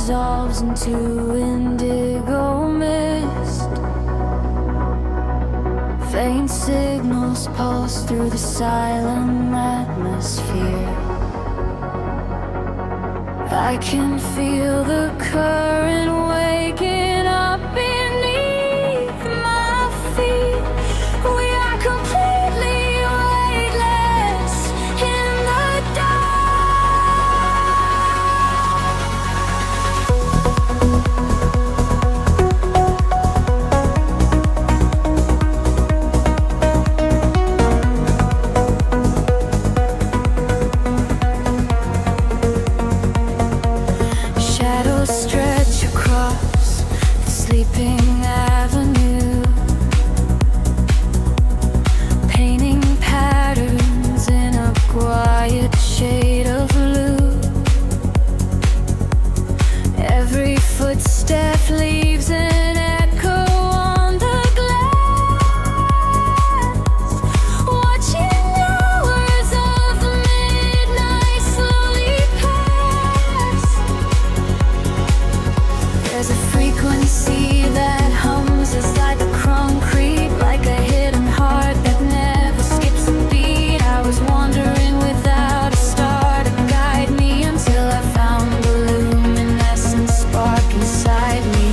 dissolves into indigo mist. Faint signals pulse through the silent atmosphere. I can feel the current waking up beneath my feet. We are completely weightless in the stretch across the sleeping avenue, painting patterns in a quiet shade of blue. Every footstep leaves an echo on the glass, watching hours of the midnight slowly pass. There's a frequency that hums inside the concrete, like a hidden heart that never skips a beat. I was wandering without a star to guide me until I found the luminescent spark inside me.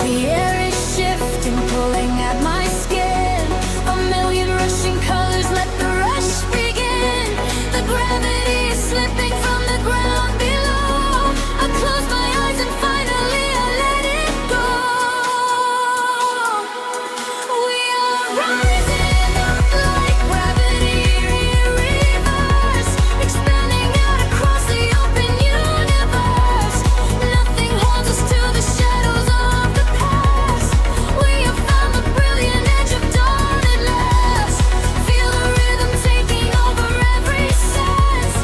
The air is shifting, pulling at my skin. A million rushing colors, let the rush begin. The gravity is slipping from the ground below. I close my eyes and finally I let it go. We are rising up like gravity in reverse, expanding out across the open universe. Nothing holds us to the shadows of the past. We have found the brilliant edge of dawn at last. Feel the rhythm taking over every sense.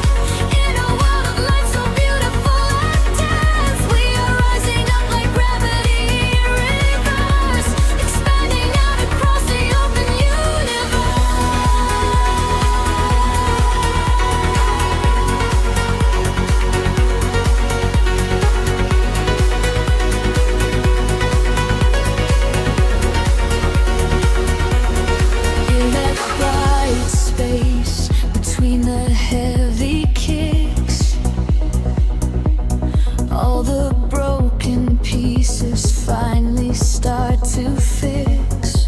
In a world of light so beautiful and dense, we are rising up like gravity in reverse, expanding out across the open universe. In that quiet space between the heavy kicks, all the broken pieces finally start to fix.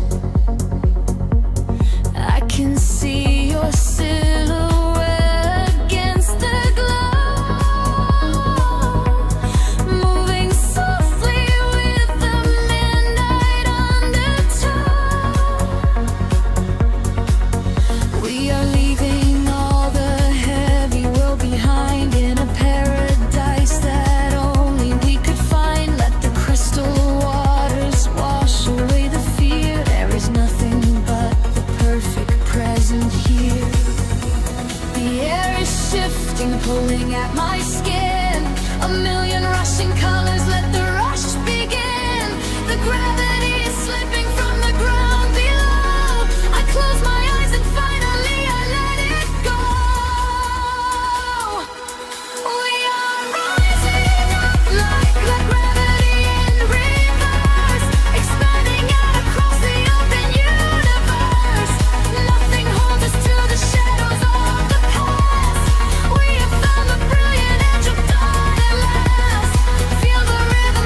I can see your silhouette against the glow, moving softly with the midnight undertow. We are leaving all the heavy world behind in a paradise that only we could find. Let the crystal waters wash away the fear. There is nothing but the perfect present here. The air is shifting, pulling at my skin. A million rushing colors, let the rush begin. The gravity is slipping from the ground below. I close my eyes and finally I let it go. We are rising up like gravity in reverse, expanding out across the open universe. Nothing holds us to the shadows of the past. We have found the brilliant edge of dawn at last. Feel the rhythm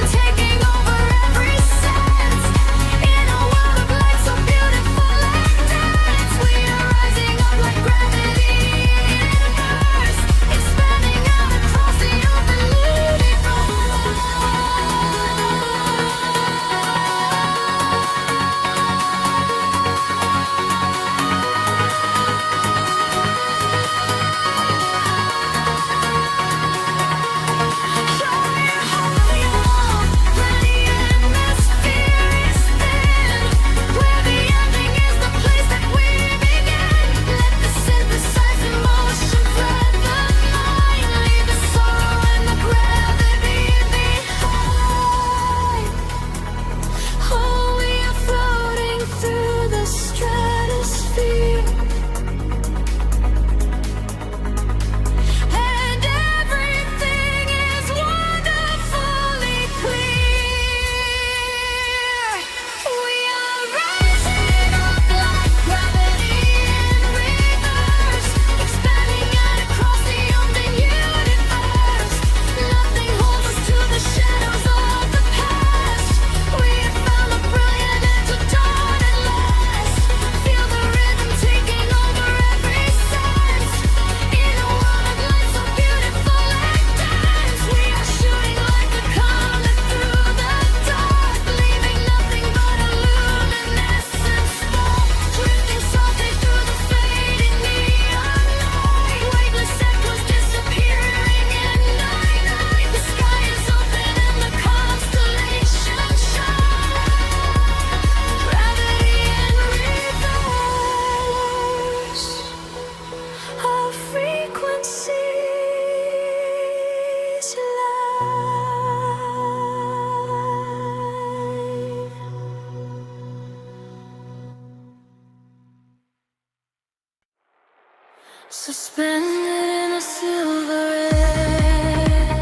suspended in a silver air.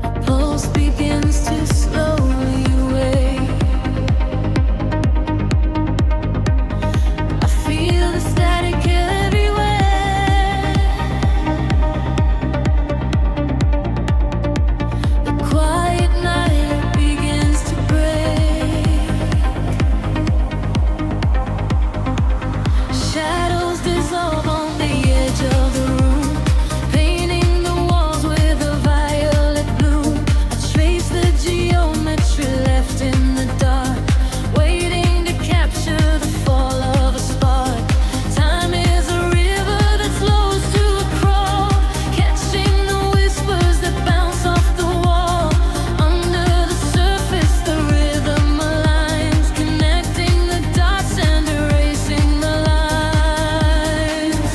A pulse begins to slowly wake. I feel the static everywhere. The quiet night begins to break. Shadows dissolve on the edge of the room, painting the walls with a violet bloom. I trace the geometry left in the dark, waiting to capture the fall of a spark. Time is a river that slows to a crawl, catching the whispers that bounce off the wall. Under the surface, the rhythm aligns, connecting the dots and erasing the lines.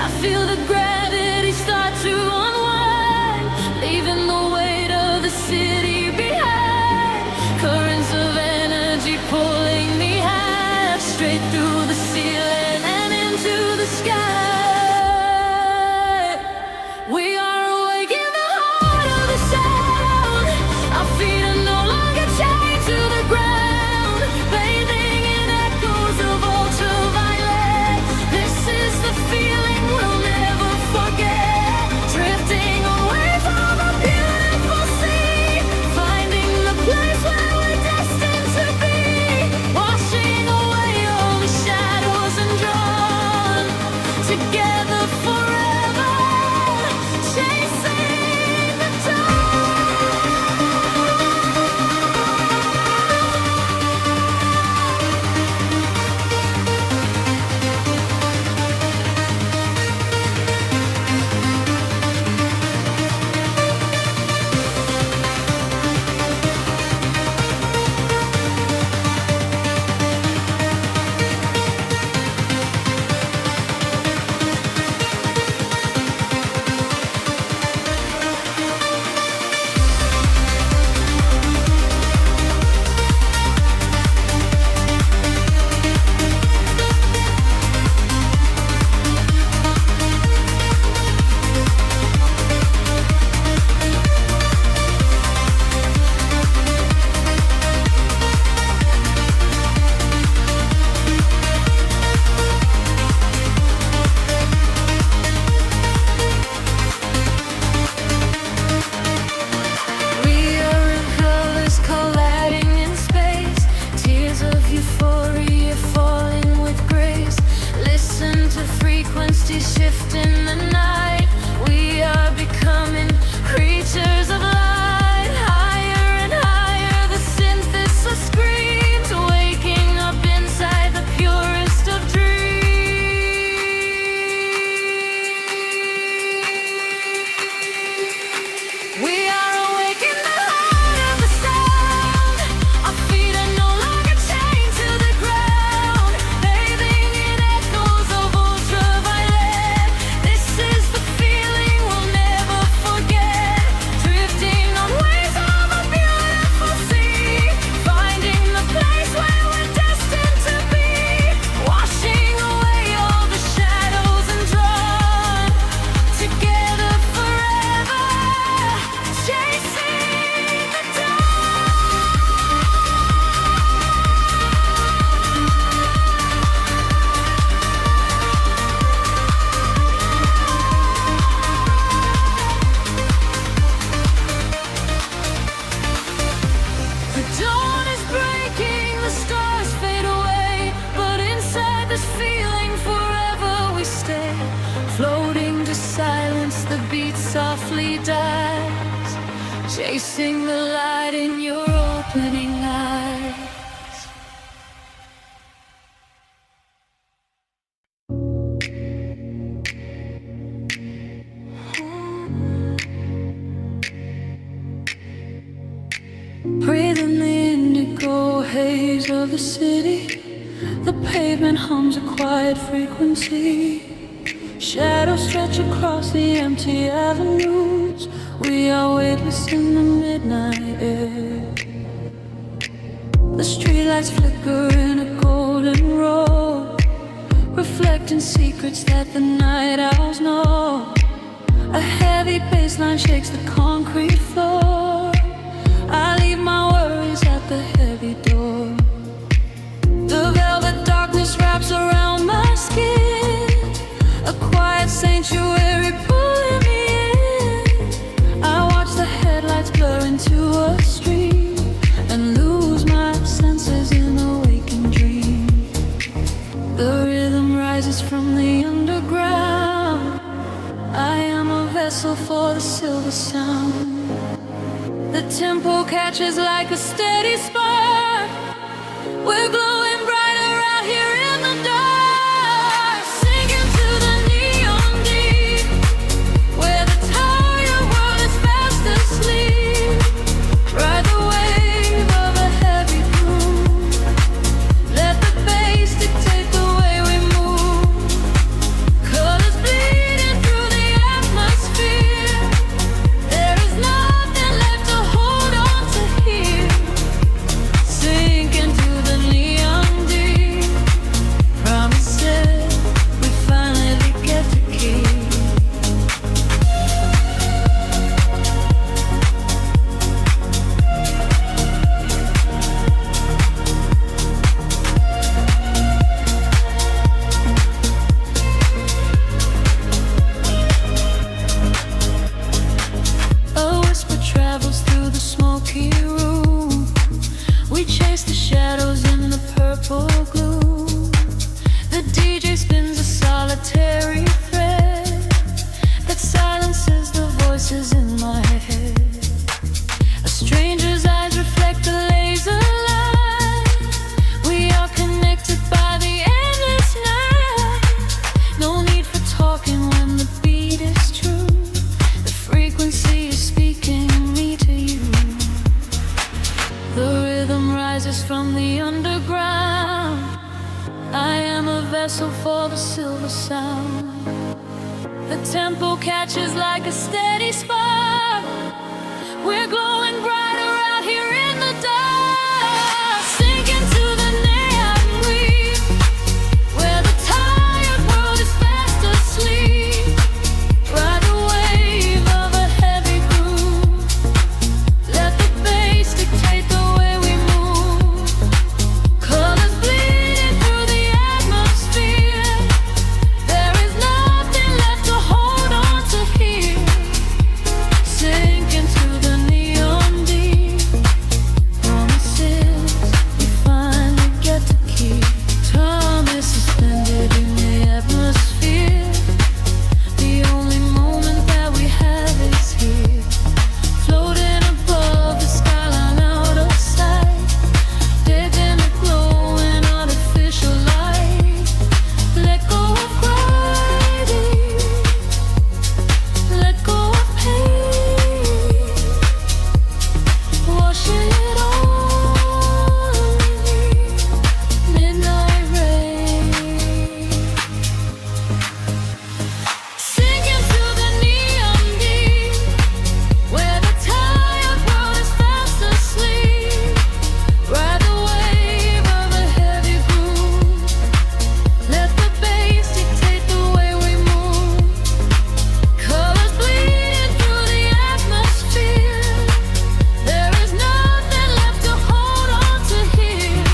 I feel the gravity start to unwind, leaving the weight of the city behind. Currents of energy pulling me high, straight through the ceiling and into the sky. We are awake in the heart of the sound. Our feet are no longer chained to the ground, bathing in echoes of ultraviolet. This is the feeling we'll never forget. Drifting away from a beautiful sea, finding the place where we're destined to be. Washing away all the shadows and drawn together forever, chasing the We are in colors colliding in space, tears of euphoria falling with grace. Listen to frequencies shift in the night. We are becoming creatures of light. Higher and higher, the synthesis screams, waking up inside the purest of dreams. We are awake in the heart of the sound. Our feet are no longer chained to the ground, bathing in echoes of ultraviolet. This is the feeling we'll never forget. Drifting on waves of a beautiful sea, finding the place where we're destined to be. Washing away all the shadows and drawn together forever, chasing the dawn. The dawn is breaking, the stars fade away, but inside this feeling forever we stay. Floating to silence, the beat softly dies, chasing the light in your opening eyes. Breathe in the indigo haze of the city. The pavement hums a quiet frequency. Shadows stretch across the empty avenues. We are weightless in the midnight air. The streetlights flicker in a golden row. reflecting secrets that the night owls know. A heavy bassline shakes the concrete floor. I leave my worries at the heavy door. The velvet darkness wraps around my skin, a quiet sanctuary pulling me in. I watch the headlights blur into a stream and lose my senses in a waking dream. The rhythm rises from the underground. I am a vessel for the silver sound. The tempo catches like a steady spark. We're glowing brighter out here in the dark, sinking to the neon deep, where the tired world is fast asleep. Ride the wave of a heavy groove. Let the bass dictate the way we move. Colors bleeding through the atmosphere. There is nothing left to hold on to here. Sink into the neon deep. Promises we finally get to keep. A whisper travels through the smoky room. We chase the shadows in the purple gloom. The DJ spins a solitary thread that silences the voices in my head. A stranger's eyes reflect the laser light. We are connected by the endless night. No need for talking when the beat is true. The frequency is speaking me to you. The rhythm rises from the underground. I am a vessel for the silver sound. The tempo catches like a steady spark. We're glowing brighter out here in the dark, sinking to the neon green, where the tired world is fast asleep. Ride the wave of a heavy groove. Let the bass dictate the way we move. Colors bleeding through the atmosphere. There is nothing left to hold on to here. Sink into the neon deep. Promises we finally get to keep. Time is suspended in the atmosphere. The only moment that we have is here. Floating above the skyline out of sight. Dead in a glowing artificial light. Let go of gravity. Let go of pain. Washing it all away. Midnight rain. Sink into the neon deep, where the tired world is fast asleep. Ride the wave of a heavy groove. Let the bass dictate the way we move. Colors bleeding through the atmosphere. There is nothing left to hold on to here.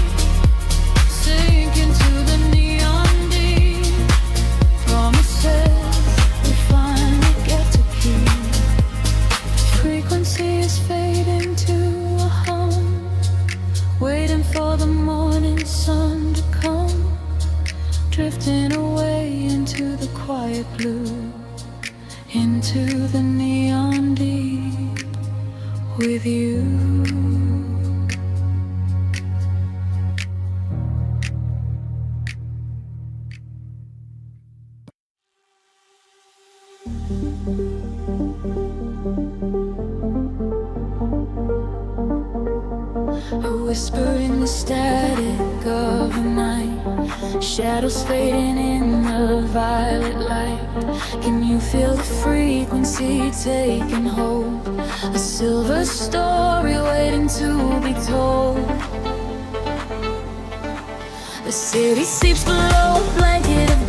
Sink into the neon deep. Promises we finally get to keep. Frequency is fading to a hum, waiting for the morning sun to come. Drifting away into the quiet blue, into the neon deep with you. A whisper in the static of the night, shadows fading in the violet light. Can you feel the frequency taking hold? A silver story waiting to be told. The city sleeps below a blanket of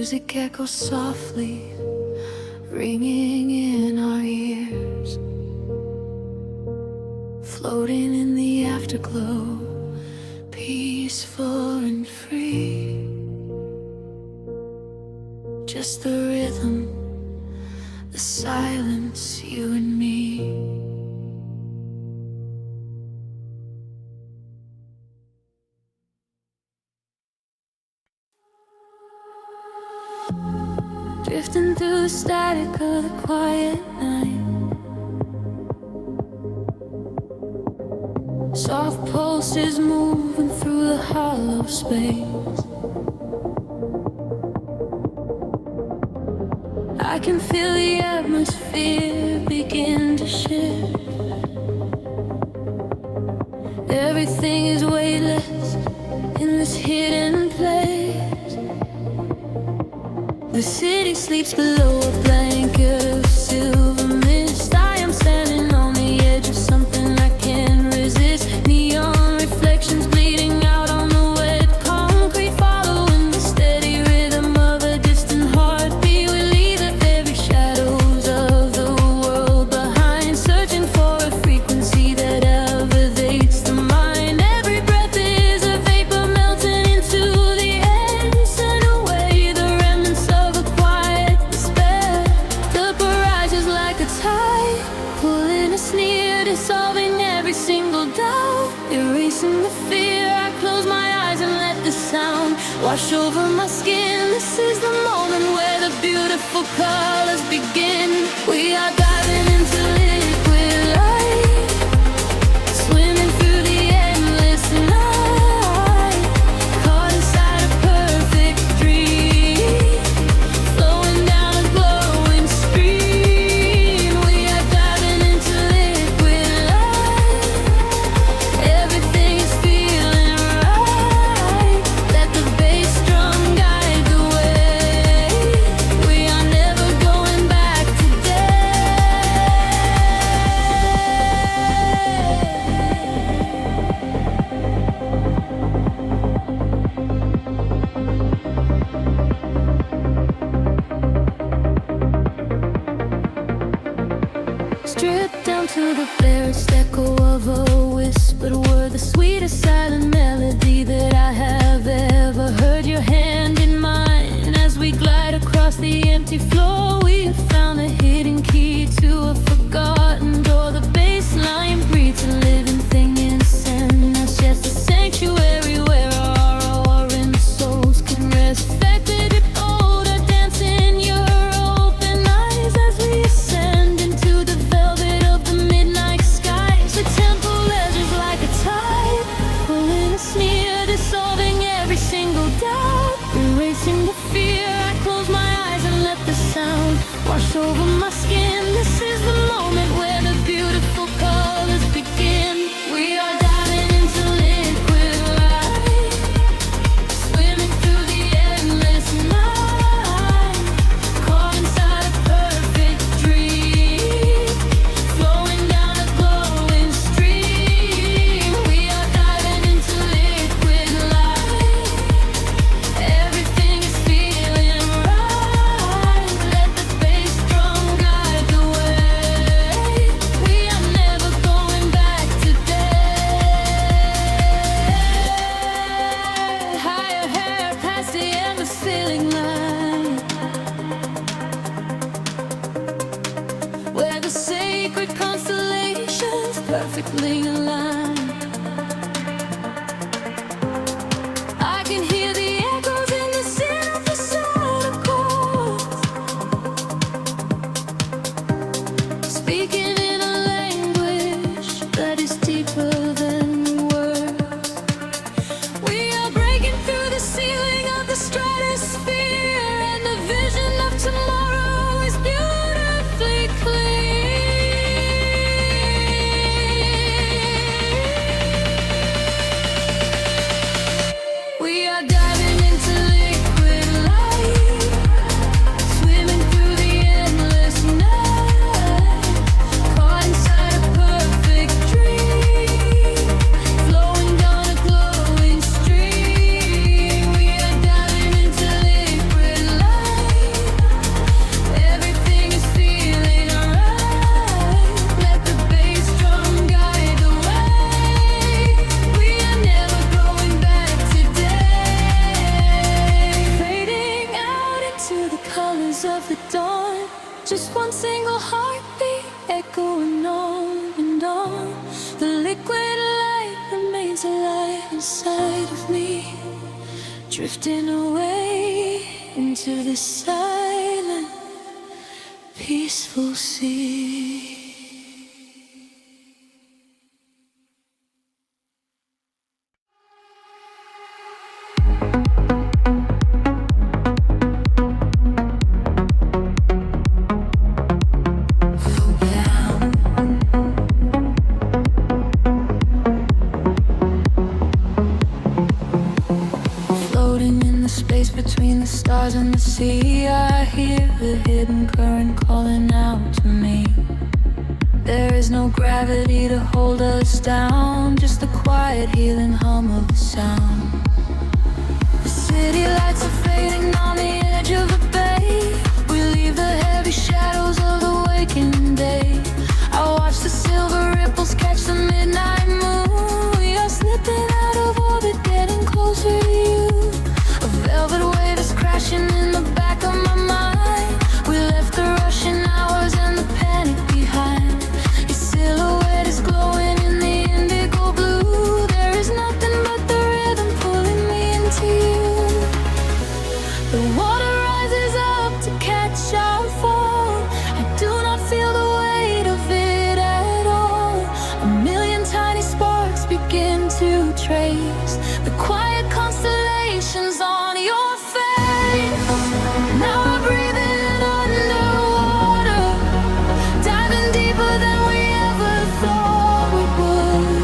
music echoes softly, ringing in our ears, floating in the afterglow, peaceful and free. Just the rhythm, the silence, you and me. Drifting through the static of the quiet night, soft pulses moving through the hollow space. I can feel the atmosphere begin to shift. Everything is weightless in this hidden place. The city sleeps below a blanket of silver mist. I am standing on the edge of something I can't resist. Neon reflections bleeding out on the wet concrete, following the steady rhythm of a distant heartbeat. We leave the very shadows of the world behind, searching for a frequency that elevates the mind. Every breath is a vapor melting into the air, send away the remnants of a quiet despair. The barrage is like a tide, pulling us near, dissolving every single doubt, erasing the fear. I close my eyes and let the sound wash over my skin. This is the moment where the beautiful colors begin. We are diving into liquid light, swimming through the endless night, caught inside a perfect dream, flowing down a glowing stream. We are diving into liquid light, everything is feeling right. Let the bass drum guide the way. We are never going back today. Stripped down to the barest echo of a whispered word, the sweetest silent melody that I have ever heard. Your hand in mine as we glide across the empty floor. We have found a hidden key to a forgotten door. The bass line breathes a living thing inside us, just a sanctuary where our roaring souls can rest. Affected bold, I dance in your open eyes as we ascend into the velvet of the midnight skies. The temple edges like a tide, pulling us near, dissolving every single doubt, erasing the fear. I close my eyes and let the sound wash over my skin. This is the moment where the beautiful colors begin. We are diving into liquid light, swimming through the endless night, caught inside a perfect dream, flowing down a glowing stream. We are diving into liquid light, everything is feeling right. Let the bass drum guide the way. We are never going back today. Higher hair past the endless feeling line, where the sacred constellations perfectly aligned. I can hear the echoes in the center of the solar chords, speaking in a language that is deeper than words. We are breaking through the ceiling of the stratosphere, and the vision of tomorrow is beautifully clear. Just one single heartbeat echoing on and on. The liquid light remains alive inside of me, drifting away into the silent, peaceful sea. Between the stars and the sea, I hear the hidden current calling out to me. There is no gravity to hold us down, just the quiet healing hum of the sound. The city lights are fading on the edge of the bay. We leave the heavy shadows of the waking day. I watch the silver ripples catch the midnight moon. We are slipping out of orbit, getting closer to you. A velvet wave is crashing in the back of my mind. We left the rushing hours and the panic behind. Your silhouette is glowing in the indigo blue. There is nothing but the rhythm pulling me into you. The water rises up to catch our fall. I do not feel the weight of it at all. A million tiny sparks begin to trace the quiet constellations on your face. Now I'm breathing underwater, diving deeper than we ever thought we would.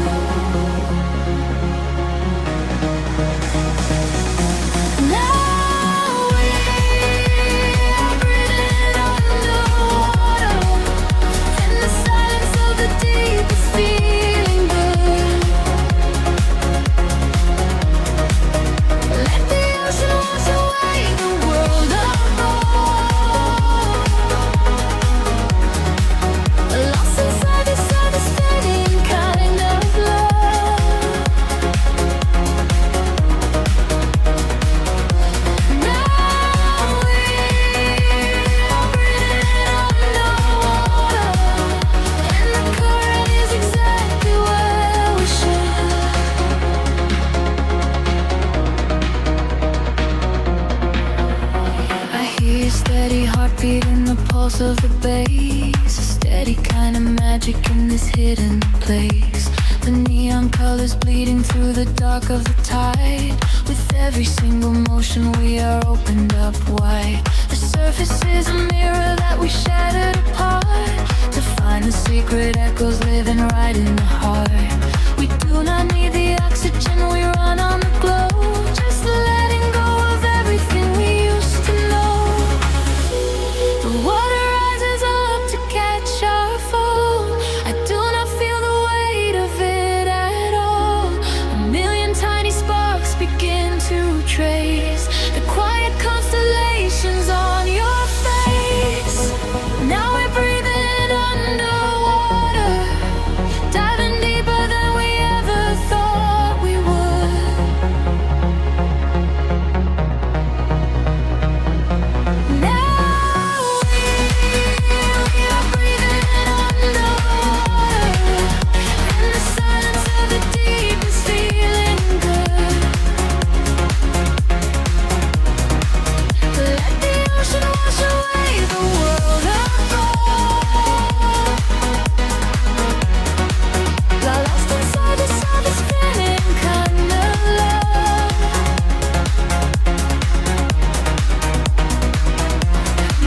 Now we're breathing underwater, in the silence of the deep is feeling good. Let the ocean wash away the world apart. Lost inside this understanding kind of love. Now we're breathing underwater, and the current is exactly where we should. I hear your steady heartbeat in the pulse of the bass. A steady kind of magic in this hidden place. The neon colors bleeding through the dark of the tide. With every single motion we are opened up wide. The surface is a mirror that we shattered apart, to find the secret echoes living right in the heart. We do not need the oxygen, we run on the glow. Just letting go of everything we used to know. The water rises up to catch our fall. I do not feel the weight of it at all. A million tiny sparks begin to trace the quiet constellations on your face. Now we're breathing underwater, diving deeper than we ever thought we would. Now we are breathing underwater, and the silence of the deep is feeling good. Let the ocean wash away the world apart. Lost inside this understanding kind of love.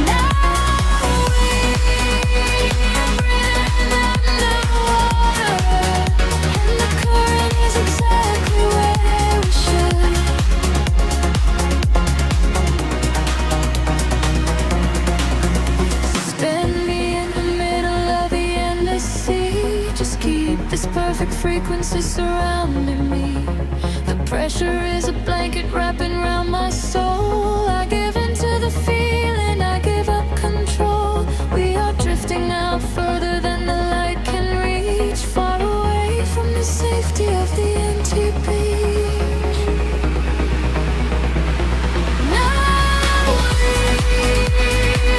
Now we're breathing underwater, and the current is exactly where we should. Suspend me in the middle of the endless sea. Just keep this perfect frequency surrounding me. The pressure is a blanket wrapping around my soul. I give into the feeling, I give up control. We are drifting out further than the light can reach, far away from the safety of the empty beach. Now we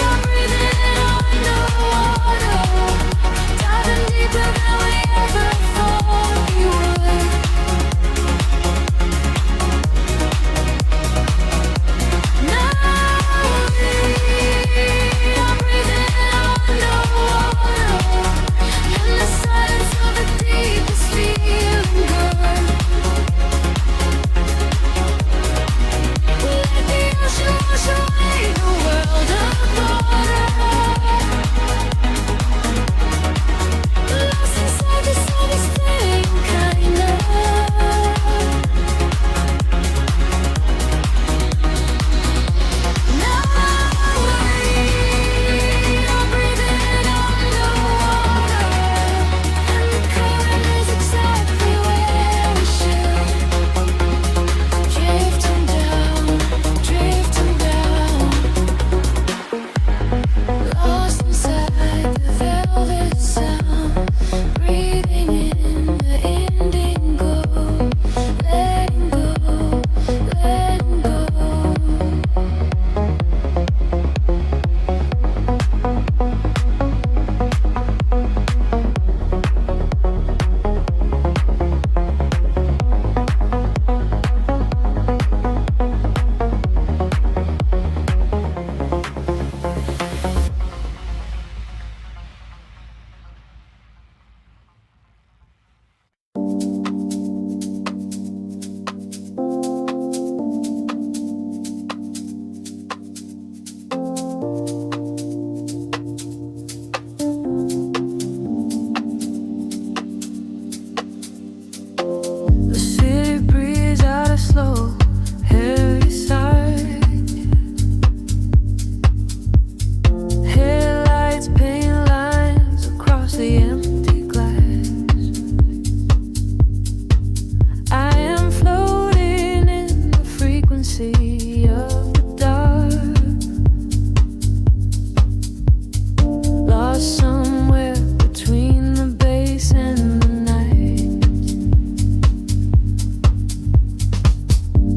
are breathing underwater. sea of the dark, lost somewhere between the bass and the night.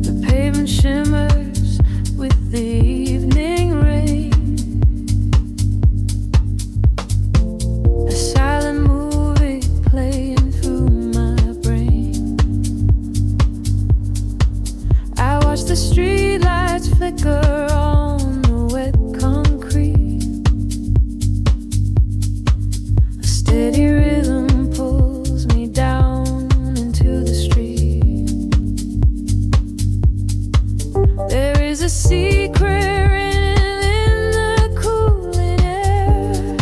The pavement shimmers with the evening rain, a silent movie playing through my brain. I watch the streetlights flicker on the wet concrete. A steady rhythm pulls me down into the street. There is a secret written in the cooling air,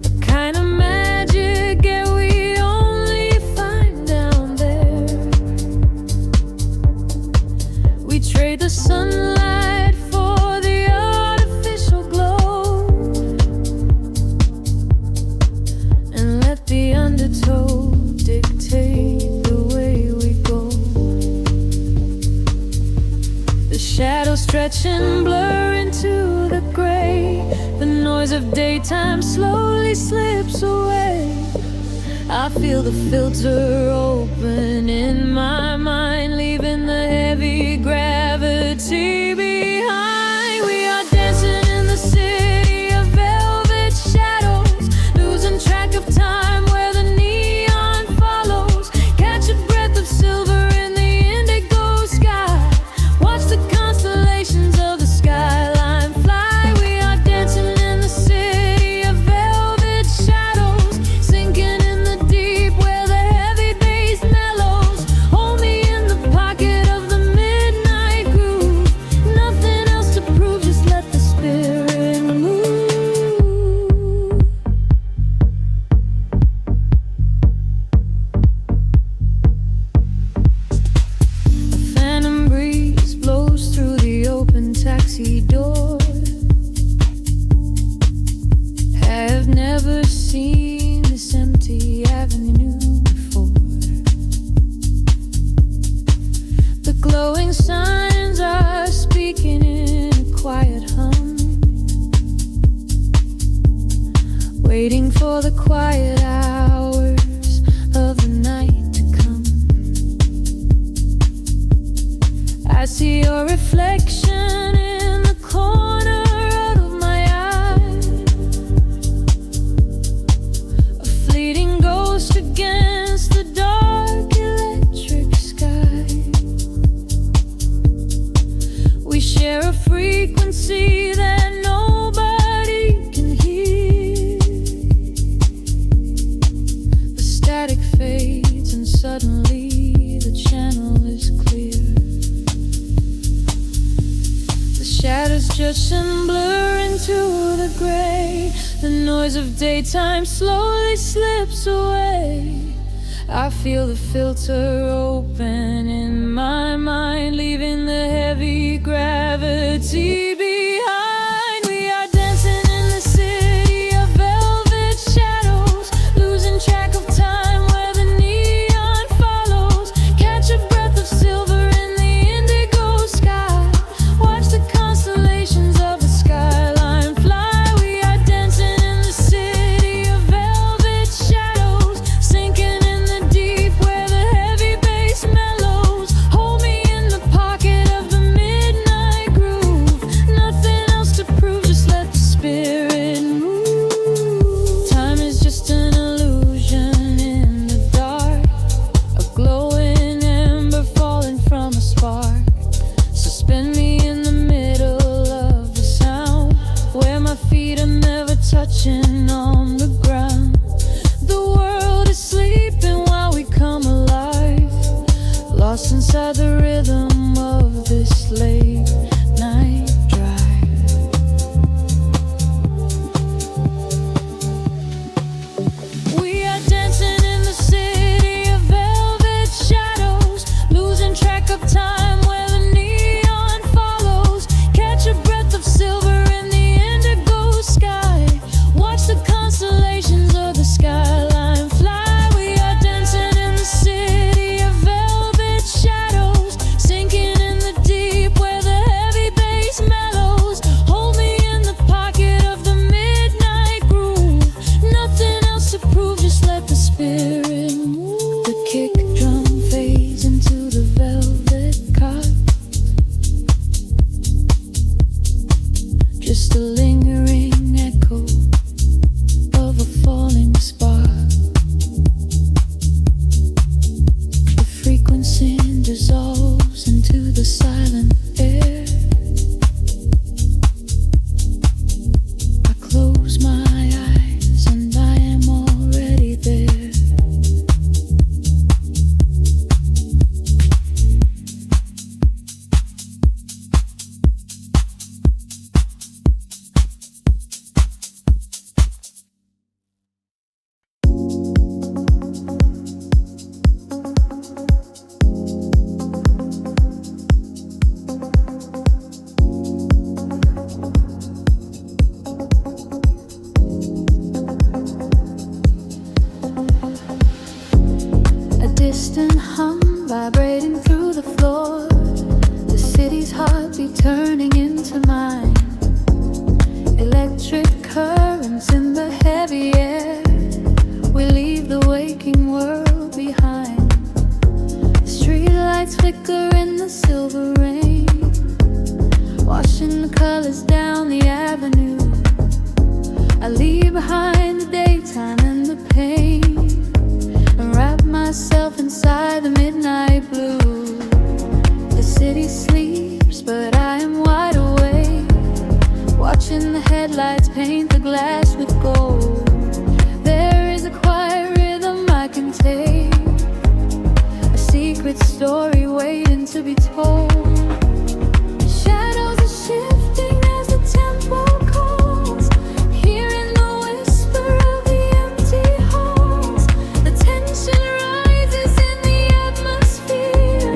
the kind of magic that we only find down there. We trade the sunlight for the artificial glow, and let the undertow dictate the way we go. The shadows stretch and blur into the gray. The noise of daytime slowly slips away. I feel the filter open in my mind, leaving the heavy gravity behind. We are dancing in the city of velvet shadows, losing track of time where the neon follows. Catch a breath of silver in the indigo sky. Watch the constellations of the skyline fly. We are dancing in the city of velvet shadows, sinking in the deep where the heavy bass mellows. Hold me in the pocket of the midnight groove. Nothing else to prove, just let the spirit move. A phantom breeze blows through the open taxi door. Have never seen this empty avenue before. The glowing signs are speaking in a quiet hum, waiting for the quiet hours of the night to come. I see your reflection in the corner of my eye, a fleeting ghost against the dark electric sky. We share a frequency that nobody can hear. The static fades and suddenly the channel is clear. The shadows judge and blur into the gray. The noise of daytime slowly slips away. I feel the filter open in my mind, leaving the heavy gravity behind. We are dancing in the city of velvet shadows, losing track of time where the neon follows. Catch a breath of silver in the indigo sky. Watch the constellations of the skyline fly. We are dancing in the city of velvet shadows, sinking in the deep where the heavy bass mellows. Hold me in the silver rain, washing the colors down the avenue. I leave behind the daytime and the pain, and wrap myself inside the midnight blue. The city sleeps, but I am wide awake, watching the headlights paint the glass with gold. There is a quiet rhythm I can take, a secret story waiting to be told. Shadows are shifting as the tempo calls, hearing the whisper of the empty halls. The tension rises in the atmosphere,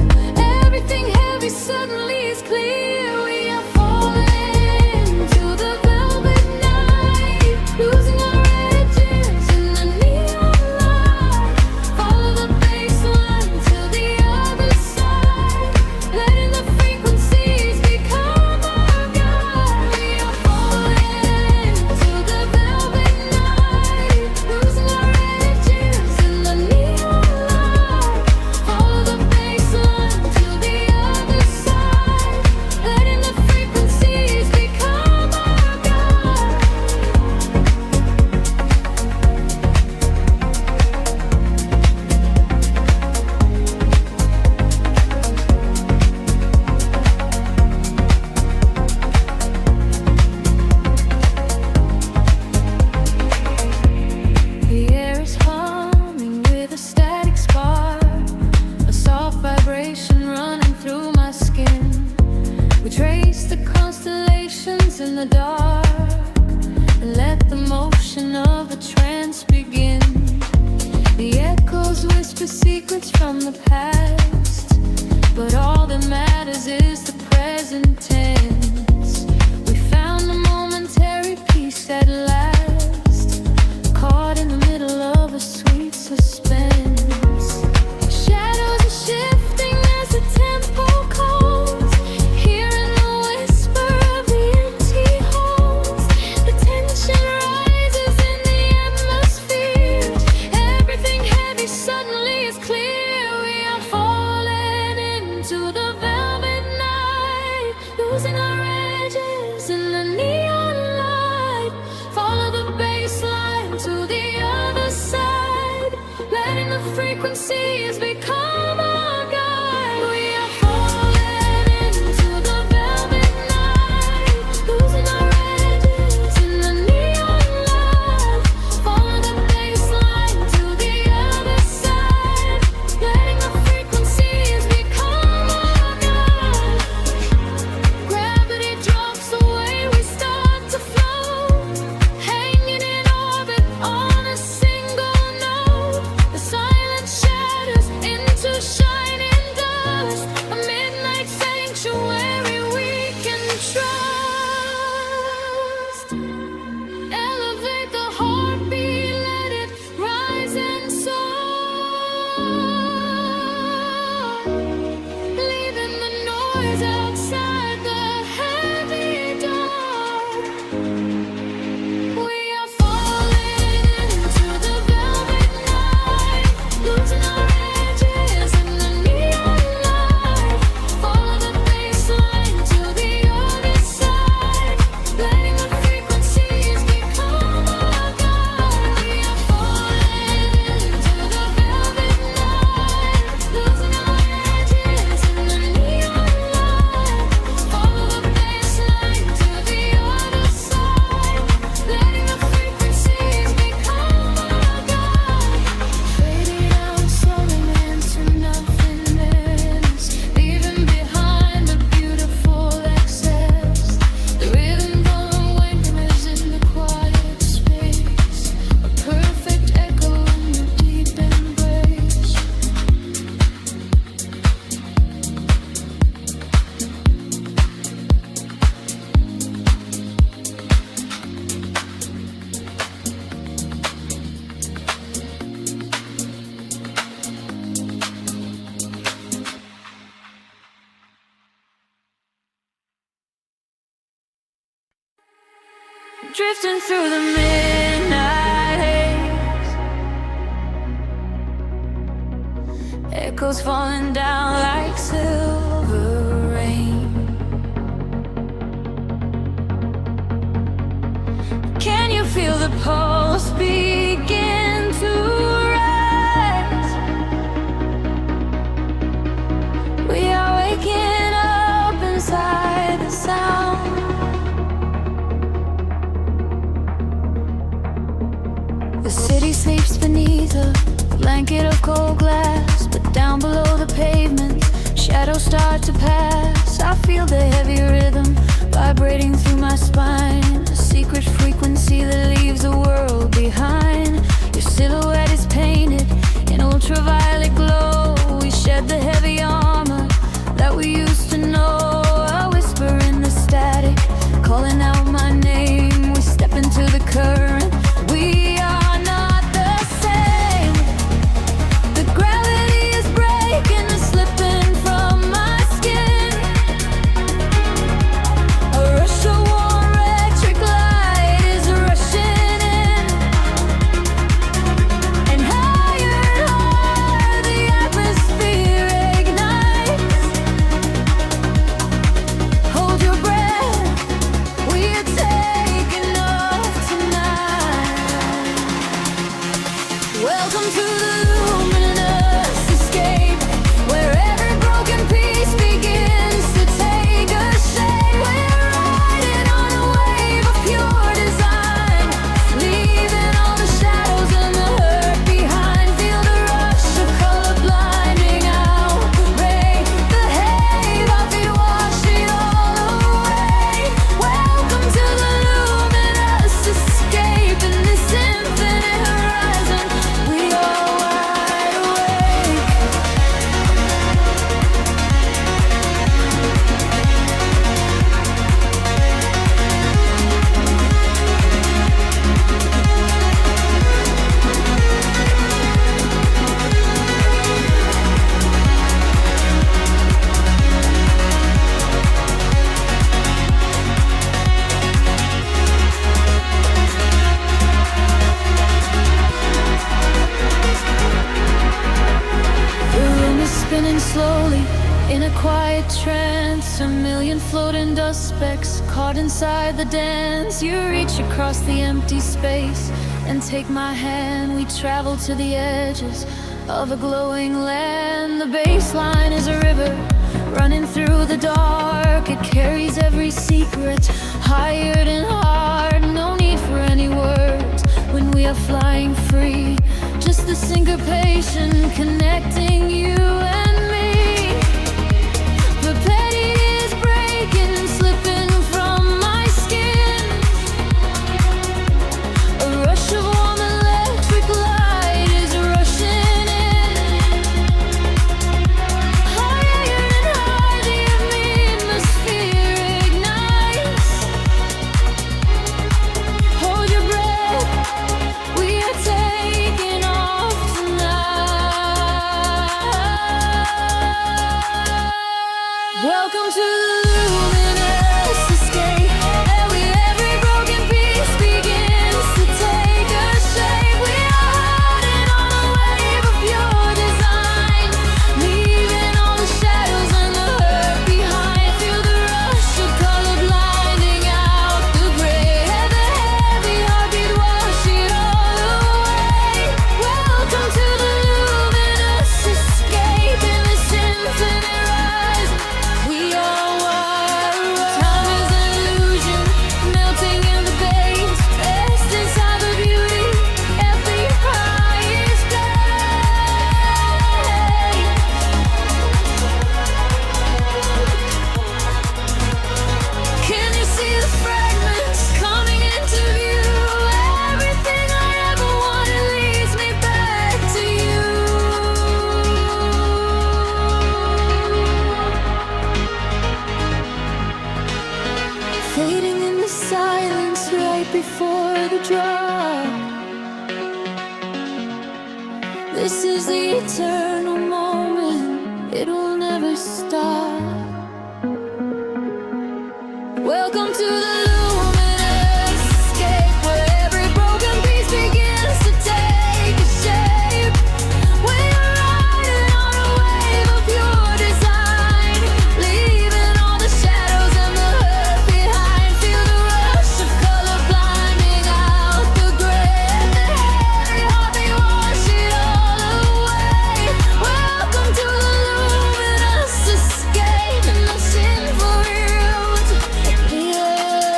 everything heavy suddenly is clear. We are falling to the velvet night, losing our edges in the neon light. Follow the bass line to the other side, letting the frequencies become our guide. We are falling to the velvet night, losing our edges in the neon light. Follow the bass line to the other side, letting the frequencies become our guide. The air is humming with a static spark, a soft vibration running through my skin. We trace the constellations in the dark, and let the motion of a trance begin. The echoes whisper secrets from the past, but all that matters is the present tense. We found a momentary peace at last, caught in the middle of a sweet suspense. Shadows are shifting as the tempo calls, hearing the whisper of the empty halls. The tension rises in the atmosphere, everything heavy suddenly is clear. We are falling into the velvet night, losing our edges in the neon light. Follow the bass line to the other side, letting the frequencies become our guide. We are falling into the velvet night, losing our edges in the neon light. Follow the bass line to the other side, letting the frequencies become our guide. Gravity drops away, we start to float, hanging in orbit on a single note. The silence shatters into shining dust, a midnight sanctuary we can trust. Elevate the heartbeat, let it rise and soar, leaving the noise outside the heavy dark. We are falling into the velvet night, losing our edges in the neon light. Follow the bass line to the other side, letting the frequencies become our guide. We are falling into the velvet night, losing our edges in the neon light. Follow the bass line to the other side, letting the frequencies become our guide. Fading out, slowing into nothingness, leaving behind the beautiful excess. The rhythm of awakeness in the quiet space, a perfect echo in your deep embrace. Drifting through the midnight haze, echoes falling down like silver pocket of cold glass, but down below the pavement, shadows start to pass. I feel the heavy rhythm vibrating through my spine, a secret frequency that leaves the world behind. Your silhouette is painted in ultraviolet glow. We shed the heavy armor that we used to know. I whisper in the static, calling out my name. We step into the current. We are not the same. The gravity is breaking and slipping from my skin. A rush of warm electric light is rushing in, and higher the atmosphere ignites. Hold your breath, we are taking off tonight. Welcome to the luminous escape, where every broken piece begins to take a shape. We're riding on a wave of pure design, leaving all the shadows and the hurt behind. Feel the rush of color blinding out the rain. The haze of it wash it all away. Welcome to the luminous escape in this infinite horizon. We are wide awake. The room is spinning slowly in a quiet trance. A million floating dust specks caught inside the dance. You reach across the empty space and take my hand. We travel to the edges of a glowing land. The baseline is a river running through the dark. It carries every secret, hired and hard. No need for any words when we are flying free. Just the syncopation connecting you and me. The petty is breaking, slipping from my skin. A rush of warm electric light is rushing in. Higher and higher the atmosphere ignites. Hold your breath, we are taking off tonight. Welcome to the luminous escape, and every broken piece begins to take a shape. We are riding on a wave of pure design, leaving all the shadows and the hurt behind. Feel the rush of color blinding out the gray, and the heavy heartbeat wash it all away. Welcome to the luminous escape in this infinite rise. We are wide awake. Time is an illusion, melting in the veins, rest inside the beauty at the highest grade. Can you see the fragments coming into view? Everything I ever wanted leads me back to you. Fading in the silence right before the drop. This is the eternal moment, it will never stop. Welcome to the luminous escape, where every broken piece begins to take a shape. We are riding on a wave of pure design, leaving all the shadows and the hurt behind. Feel the rush of color blinding out the gray, and the heavy heartbeat wash it all away. Welcome to the luminous escape in the sinful route. Yeah.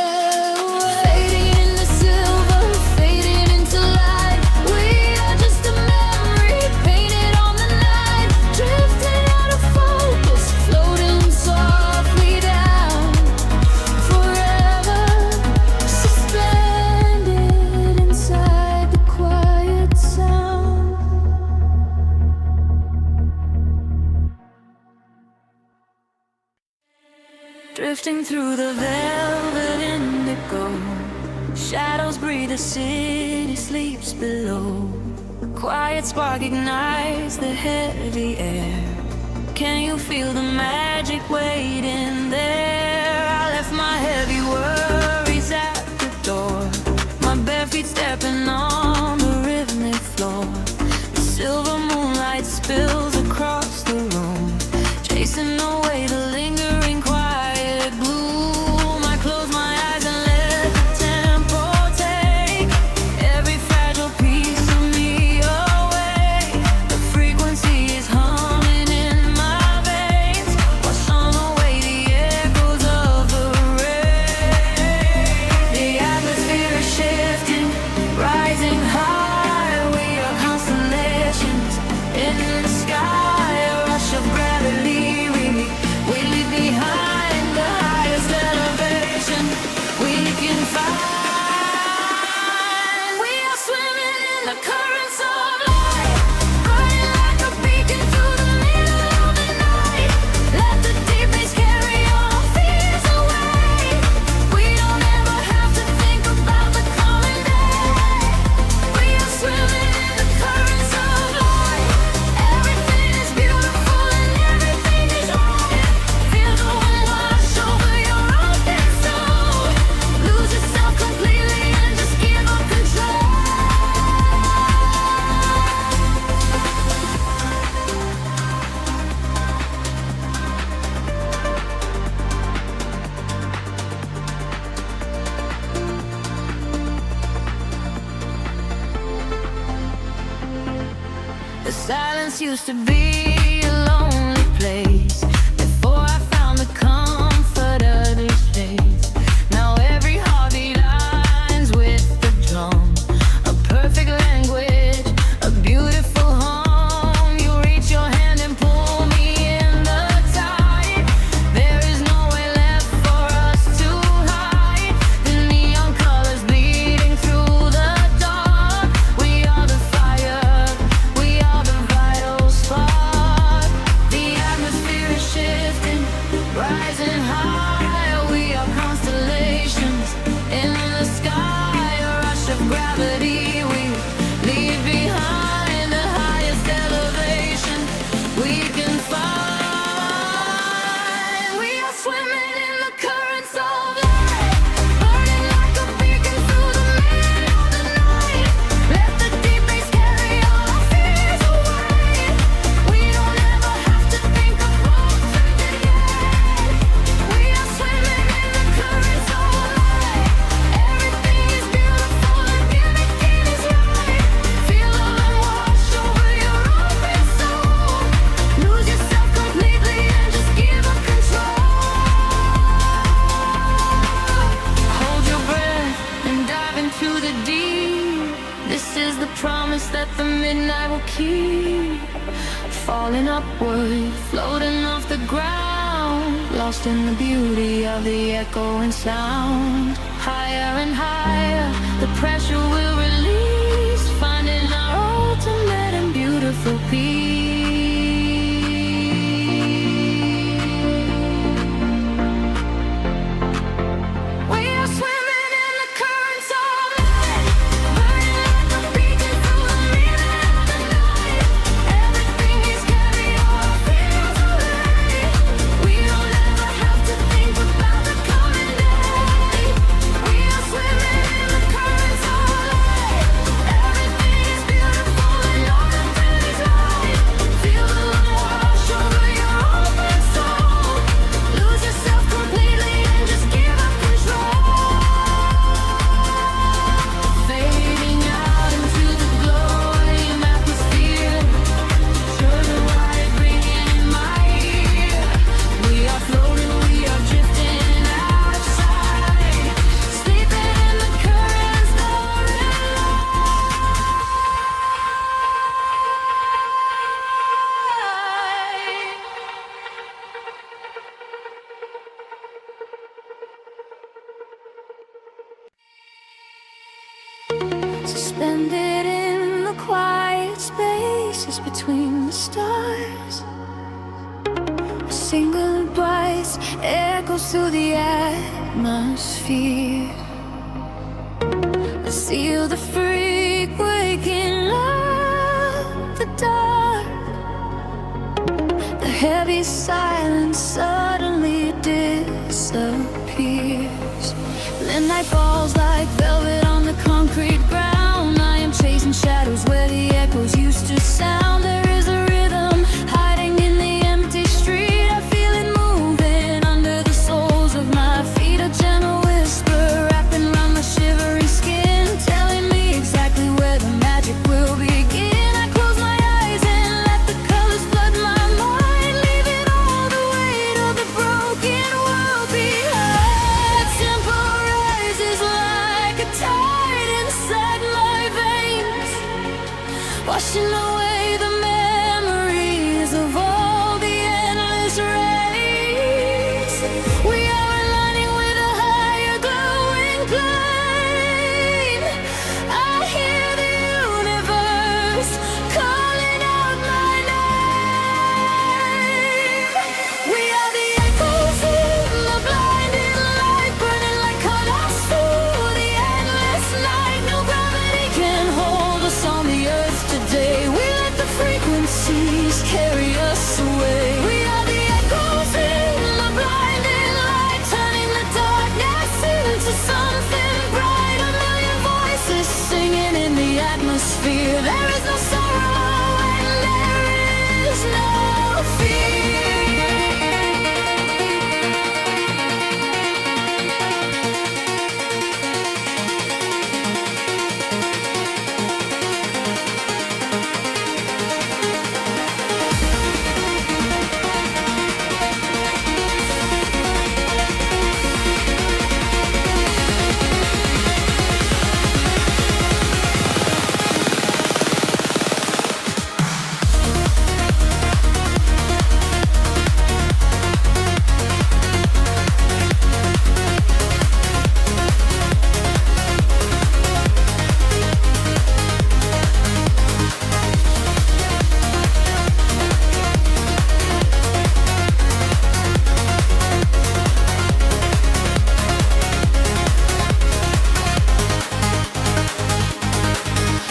Drifting through the velvet indigo, shadows breathe, the city sleeps below. Quiet spark ignites the heavy air. Can you feel the magic waiting there? I left my heavy worries at the door, my bare feet stepping on the rhythmic floor. The silver moonlight spills across the room, chasing away the lingering quiet gloom. I close my eyes and let the tempo take every fragile piece of me away. The frequency is humming in my veins, washing away the echoes of the rain. The atmosphere is shifting, rising high. We are constellations in the sky, a rush of gravity. We leave behind the highest elevation we can find. We are swimming in the currents of light, burning like a beacon through the middle of the night. Let the deep breeze carry our fears away. We don't ever have to think about the coming day. We are swimming in the currents of light. Everything is beautiful and everything is right. Feel the wind wash over your open soul. Lose yourself completely and just give up control. The silence used to be a lonely place before I found the comfort of this place. Now every heartbeat aligns with the drum, a perfect language, a beautiful home. You reach your hand and pull me in the tide. There is nowhere left for us to hide. The neon colors bleeding through the dark. We are the fire, we are the vital spark. The atmosphere is shifting, rising high. We are constellations in the sky, a rush of gravity. We leave behind the highest elevation we can find. We are swimming in the currents of light, burning like a beacon through the middle of the night. Let the deep breeze carry all our fears away. We don't ever have to think about the end. We are swimming in the currents of light. Everything is beautiful and everything is right. Feel the wind wash over your open soul. Lose yourself completely and just give up control. Hold your breath and dive into the deep. This is the promise that the midnight will keep. Falling upward, floating off the ground, lost in the beauty of the echoing sound. Higher and higher, the pressure will release, finding our ultimate and beautiful peace. We are swimming in the currents of light, burning like a beacon through the middle of the night. Everything is carry all our fears away. We don't ever have to think about the coming day. We are swimming in the currents of light. Everything is beautiful and nothing is right. Feel the wind wash over your open soul. Lose yourself completely and just give up control. Fading out into the glowing atmosphere. Turn the light ringing in my ear. We are floating, we are drifting out of sight, sleeping in the currents that suspended in the quiet spaces between the stars. A single voice echoes through the atmosphere. I seal the freak waking up the dark. The heavy silence suddenly disappears. The night falls like velvet on the concrete ground. I am chasing shadows where the echoes used to sound. There is a rhythm hiding in the empty street. I feel it moving under the soles of my feet. A gentle whisper wrapping around my shivering skin, telling me exactly where the magic will begin. I close my eyes and let the colors flood my mind, leaving all the weight of the broken world behind. The tempo rises like a tide inside my veins, washing away the memories of all the endless rays. We are aligning with a higher glowing flame. I hear the universe calling out my name. We are the echoes in the blinding light, burning like colors through the endless night. No gravity can hold us on the earth today. We let the frequencies carry us away. We are the echoes in the blinding light, turning the darkness into something bright. A million voices singing in the atmosphere. There is no sorrow and there is no fear.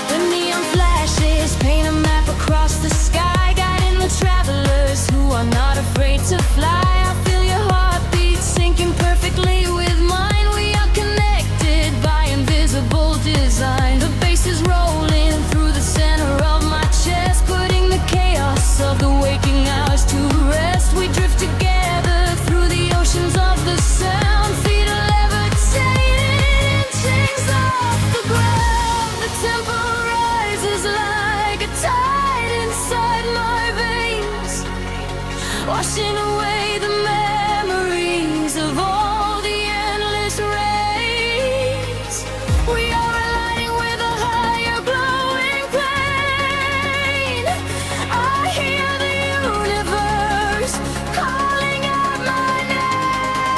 The neon flashes paint a map across the sky, guiding the travelers who are not afraid to fly. I feel your heartbeat syncing perfectly with mine. We are connected by invisible design. The bass is rolling through the center of my chest, putting the chaos of the waking hours to rest. We drift together through the oceans of the sound, feet are levitating, chains off the ground. The tempo rises like a tide inside my veins, washing away the memories of all the endless rays. We are aligning with a higher glowing plane. I hear the universe calling out my name.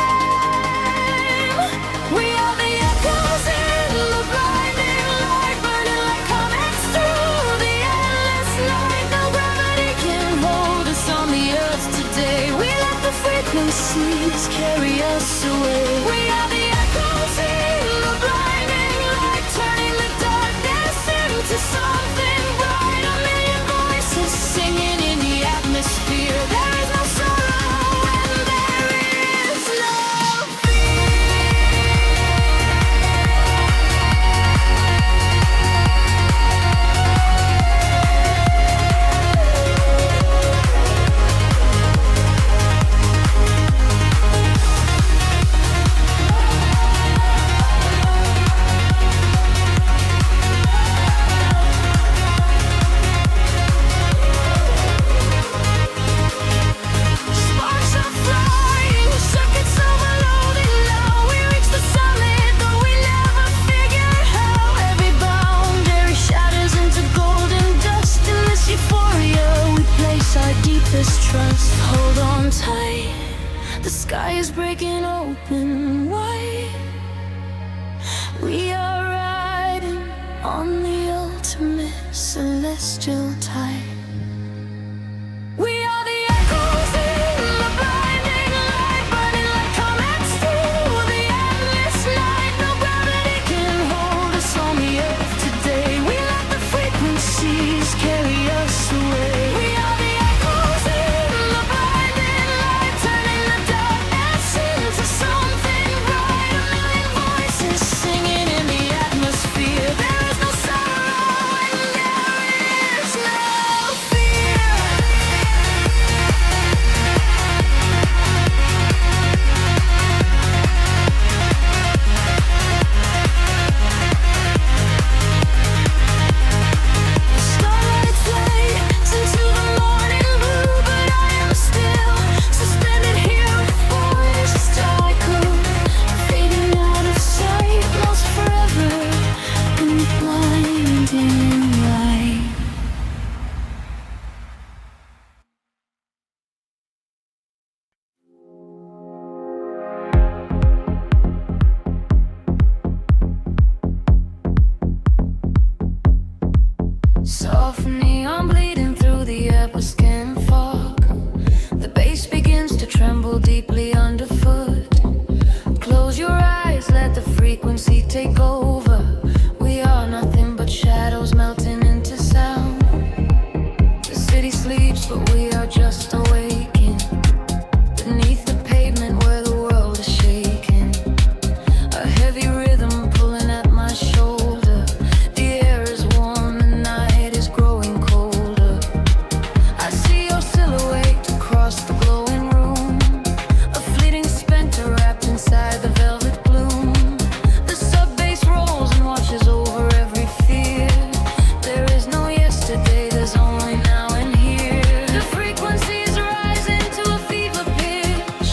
We are the echoes in the blinding light, burning like comets through the endless night. No gravity can hold us on the earth today. We let the frequencies carry us away. We are the echoes in the blinding light, turning the darkness into something bright. A million voices singing in the atmosphere. There is no sorrow and there is no sparks are flying, circuits overloading now. We reach the summit, though we never figured how. Every boundary shatters into golden dust. In this euphoria, we place our deepest trust. Hold on tight, the sky is breaking open wide. We are riding on the ultimate celestial tide. We are the echoes in the blinding light, burning like Neon bleeding through the upper skin fog. The bass begins to tremble deeply underfoot. Close your eyes, let the frequency take over. We are nothing but shadows melting into sound. The city sleeps, but we are just awaking. Beneath the pavement where the world is shaking. A heavy rhythm pulling at my shoulder. The air is warm, the night is growing colder. I see your silhouette across the glowing room. A fleeting specter wrapped inside the velvet gloom. The sub-bass rolls and watches over every fear. There is no yesterday, there's only now and here. The frequencies rising to a fever pitch.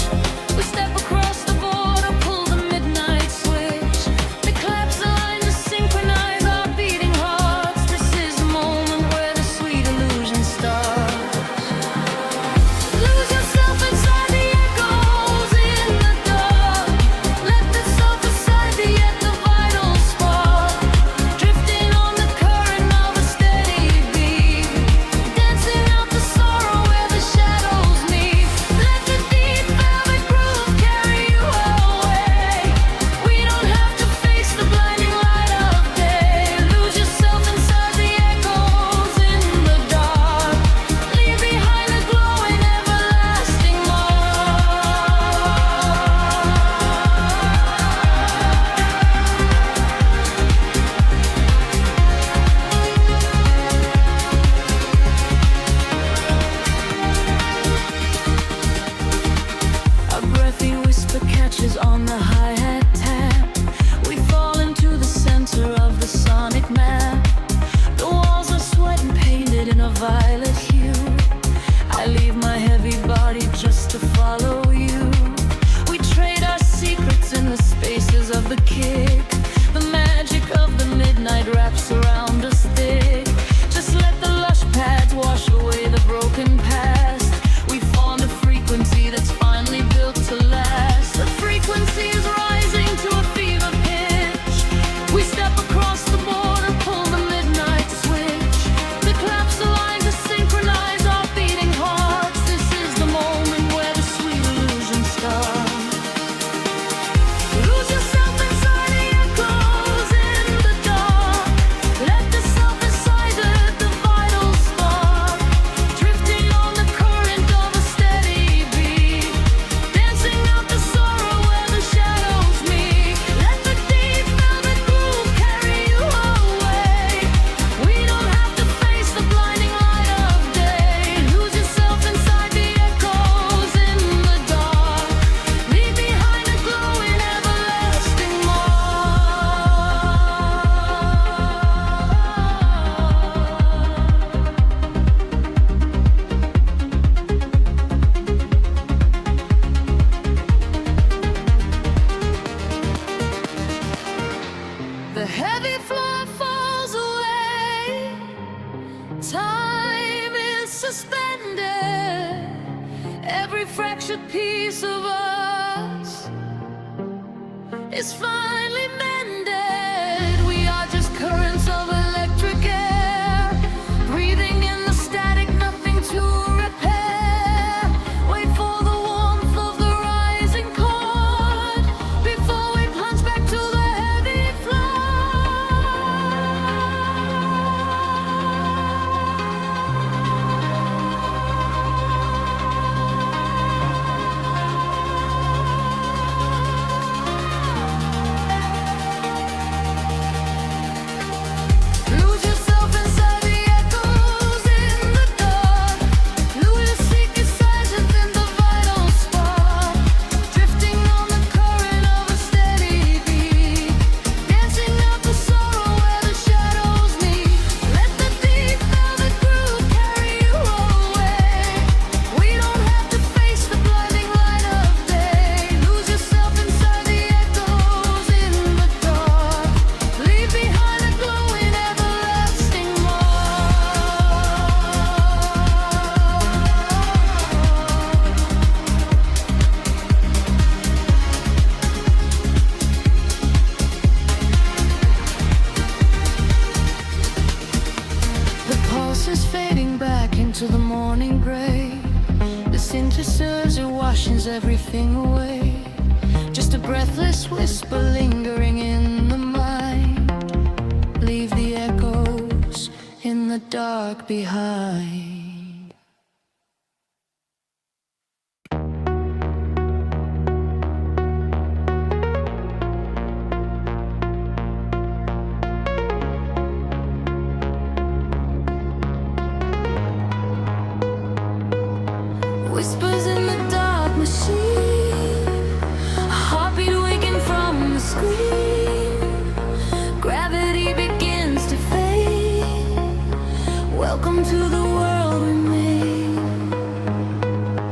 We step across the border, pull the midnight switch. We collapse the line to synchronize our beating hearts. This is the moment where the sweet illusion starts. Lose yourself inside the echoes in the dark. Let the self aside be at the vital spark. Drifting on the current of a steady beat. Dancing out the sorrow where the shadows meet. Let the deep velvet groove carry you away. We don't have to face the blinding light of day. Lose yourself inside the echoes in the dark. Leave behind the glowing everlasting mark. A breathy whisper catches on the hi-hat tap. We fall into the center of the sonic map. The walls are sweat and painted in a violet hue. I leave my heavy body just to follow you. We trade our secrets in the spaces of the kick. The magic of the midnight wraps around us thick. Just let the lush pads wash away the broken past. We formed a frequency that's finally built to last. The frequency is rising to a fever pitch. We step across the border, pull the midnight switch. We collapse the line to synchronize our beating hearts. This is the moment where the sweet illusion starts. Lose yourself inside the echoes in the dark. Let the self aside at the vital spark. Drifting on the current of a steady beat. Dancing out the sorrow where the shadows meet. Let the deep velvet groove carry you away. We don't have to face the blinding light of day. Lose yourself inside the echoes in the dark. Leave behind a glowing everlasting mark. The heavy floor falls away. Time is suspended. Every fractured piece of us is finally mended. We are just currents of electric air. Breathing in the static, nothing to repair. Wait for the warmth of the rising chord before we plunge back to the heavy floor. oceans, everything away. Just a breathless whisper lingering in the mind. Leave the echoes in the dark behind. Whispers in the dark machine, a heartbeat waking from the screen. Gravity begins to fade. Welcome to the world we made.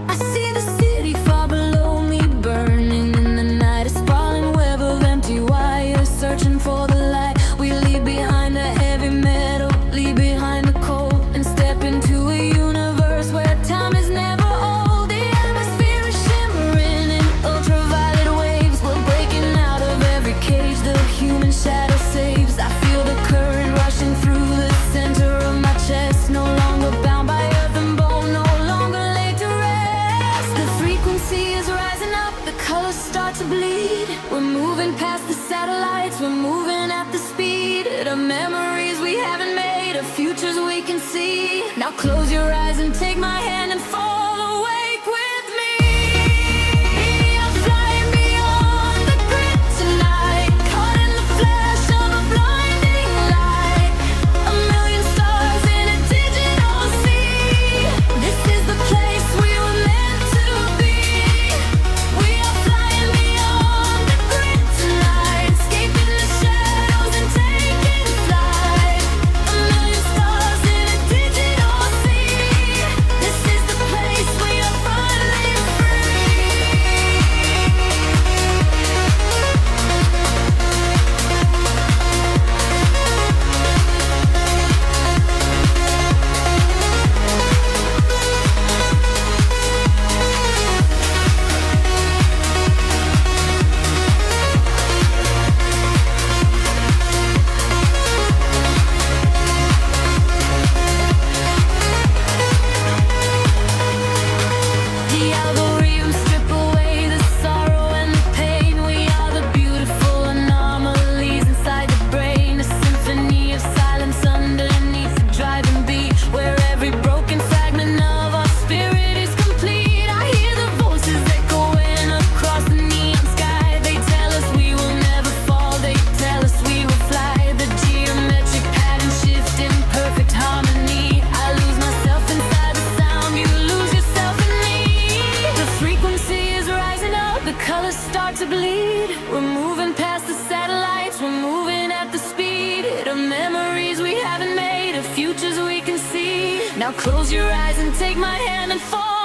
I see the city far below me, burning in the night. A sprawling web of empty wires, searching for the light. We leave behind the heavy metal, leave behind the cold, and step into a universe where time is never old. The atmosphere is shimmering in ultraviolet waves. We're breaking out of every cage the human shadow saves. I feel the current rushing through the center of my chest. No longer bound by earth and bone, no longer laid to rest. The frequency is rising up, the colors start to bleed. We're moving past the satellites, we're moving at the speed of memories we haven't made, of futures we can see. Now close your eyes and take my hand and fall awake with me. I'm flying beyond the grid tonight, caught in the flash of a blinding light. A million stars in a digital sea. This is the place we were meant to be. We are flying beyond the grid tonight, escaping the shadows and taking flight. A million stars in a digital sea. This is the place we are finally free. The algorithms strip away the sorrow and the pain. We are the beautiful anomalies inside the brain. A symphony of silence underneath the driving beat, where every broken fragment of our spirit is complete. I hear the voices echoing across the neon sky. They tell us we will never fall, they tell us we will fly. The geometric pattern shift in perfect harmony. I lose myself inside the sound, you lose yourself in me. The frequency is rising up, the colors start to bleed. We're moving past the satellites, we're moving at the speed of memories we haven't made, of futures we can see. Now close your eyes and take my hand and fall